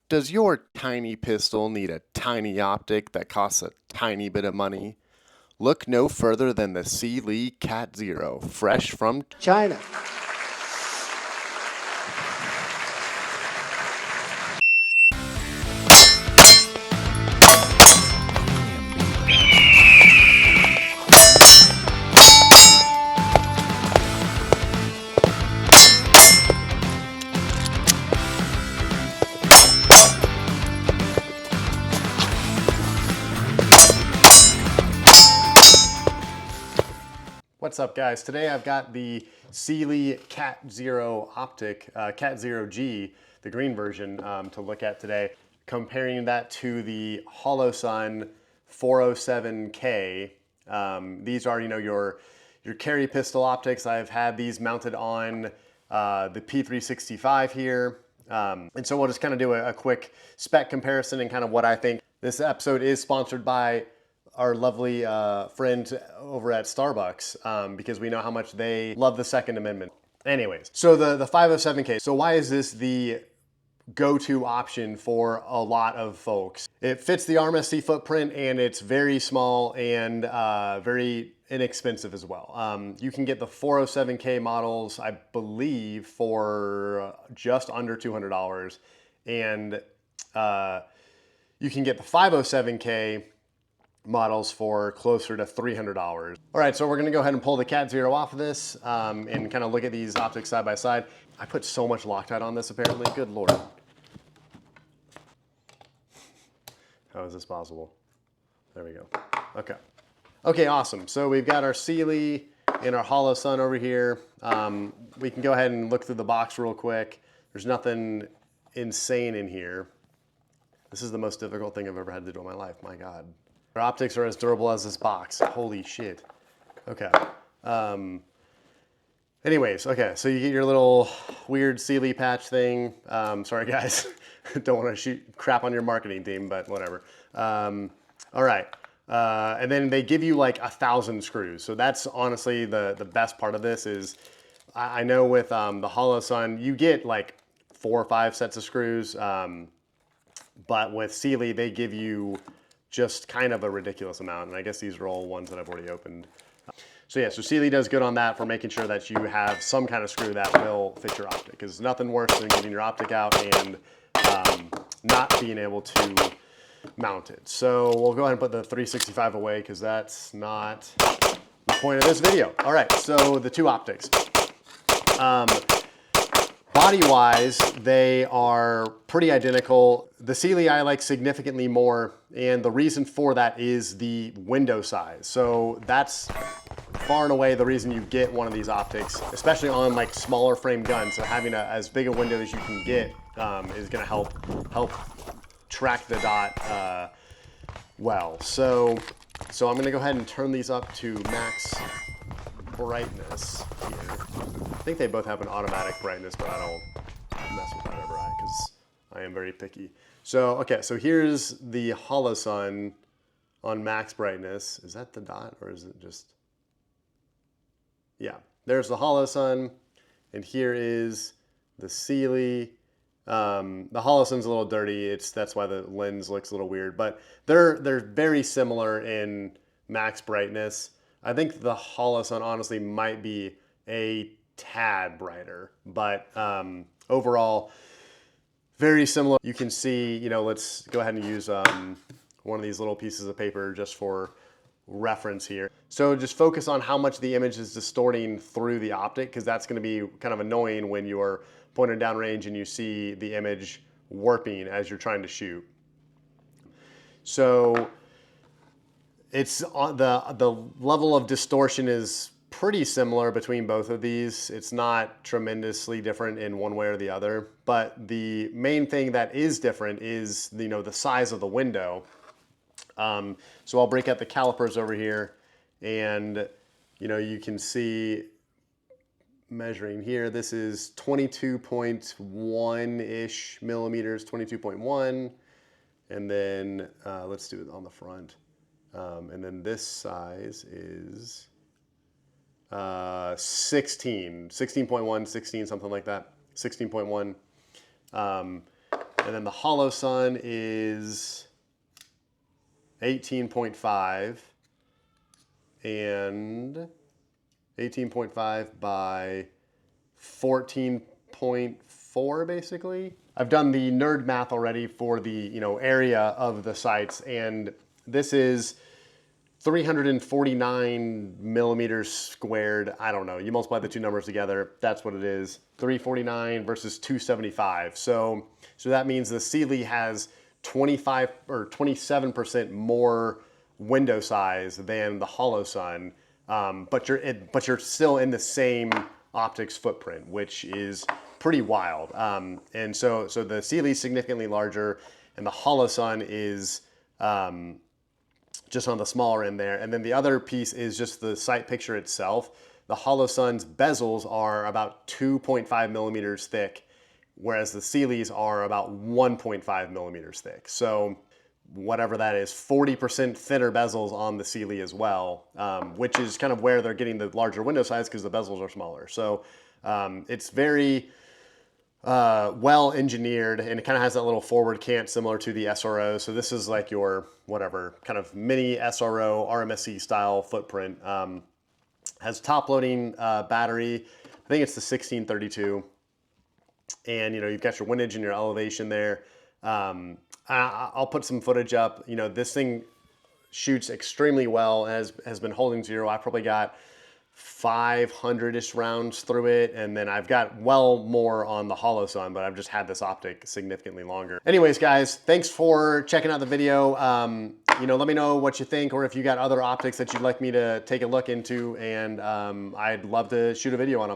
Does your tiny pistol need a tiny optic that costs a tiny bit of money? Look no further than the CYELEE Cat0, fresh from China. What's up, guys? Today I've got the CYELEE Cat0 optic, Cat0G, the green version, to look at today, comparing that to the Holosun 407K. These are, your carry pistol optics. I've had these mounted on the P365 here. And so we'll just kind of do a quick spec comparison and kind of what I think. This episode is sponsored by our lovely friend over at Starbucks, because we know how much they love the Second Amendment. Anyways, so the 507K. So why is this the go-to option for a lot of folks? It fits the RMSC footprint, and it's very small and very inexpensive as well. You can get the 407K models, I believe, for just under $200, and you can get the 507K models for closer to $300. All right, so we're gonna go ahead and pull the Cat0 off of this and kind of look at these optics side by side. I put so much Loctite on this apparently, good Lord. How is this possible? There we go, okay. Okay, awesome, so we've got our CYELEE and our Holosun over here. We can go ahead and look through the box real quick. There's nothing insane in here. This is the most difficult thing I've ever had to do in my life, my God. Our optics are as durable as this box. Holy shit. Okay. Anyways, okay, so you get your little weird CYELEE patch thing. Sorry, guys. Don't want to shoot crap on your marketing team, but whatever. All right. And then they give you like 1,000 screws. So that's honestly the best part of this is, I know with the Holosun, you get like 4 or 5 sets of screws. But with CYELEE, they give you just kind of a ridiculous amount. And I guess these are all ones that I've already opened. So yeah, so CYELEE does good on that for making sure that you have some kind of screw that will fit your optic. Because nothing worse than getting your optic out and not being able to mount it. So we'll go ahead and put the 365 away because that's not the point of this video. All right, so the two optics. Body-wise, they are pretty identical. The CYELEE I like significantly more, and the reason for that is the window size. So that's far and away the reason you get one of these optics, especially on like smaller frame guns. So having as big a window as you can get is gonna help track the dot well. So I'm gonna go ahead and turn these up to max brightness here. I think they both have an automatic brightness, but I don't mess with that ever, because I am very picky. So, okay, so here's the Holosun on max brightness. Is that the dot, or is it just? Yeah, there's the Holosun, and here is the CYELEE. The Holosun's a little dirty. That's why the lens looks a little weird, but they're very similar in max brightness. I think the Holosun honestly might be a tad brighter, but overall, very similar. You can see, let's go ahead and use one of these little pieces of paper just for reference here. So just focus on how much the image is distorting through the optic, because that's going to be kind of annoying when you're pointed down range and you see the image warping as you're trying to shoot. So it's the level of distortion is pretty similar between both of these. It's not tremendously different in one way or the other, but the main thing that is different is the size of the window. So I'll break out the calipers over here, and you can see measuring here. This is 22.1-ish millimeters, 22.1, and then let's do it on the front. And then this size is 16.1, 16, something like that, 16.1. And then the Holosun is 18.5 and 18.5 by 14.4 basically. I've done the nerd math already for the area of the sights, and this is 349 millimeters squared. I don't know. You multiply the two numbers together, that's what it is. 349 versus 275. So that means the CYELEE has 25 or 27% more window size than the Holosun, but you're still in the same optics footprint, which is pretty wild. And so the CYELEE is significantly larger, and the Holosun is just on the smaller end there. And then the other piece is just the sight picture itself. The Holosun's bezels are about 2.5 millimeters thick, whereas the CYELEE's are about 1.5 millimeters thick. So whatever that is, 40% thinner bezels on the CYELEE as well, which is kind of where they're getting the larger window size because the bezels are smaller. So it's very well engineered, and it kind of has that little forward cant similar to the SRO. So this is like your whatever kind of mini SRO RMSC style footprint. Has top loading battery. I think it's the 1632, and you've got your windage and your elevation there. I'll put some footage up. This thing shoots extremely well, has been holding zero. I probably got 500-ish rounds through it, and then I've got well more on the Holosun, but I've just had this optic significantly longer. Anyways, guys, thanks for checking out the video. Let me know what you think, or if you got other optics that you'd like me to take a look into, and I'd love to shoot a video on them.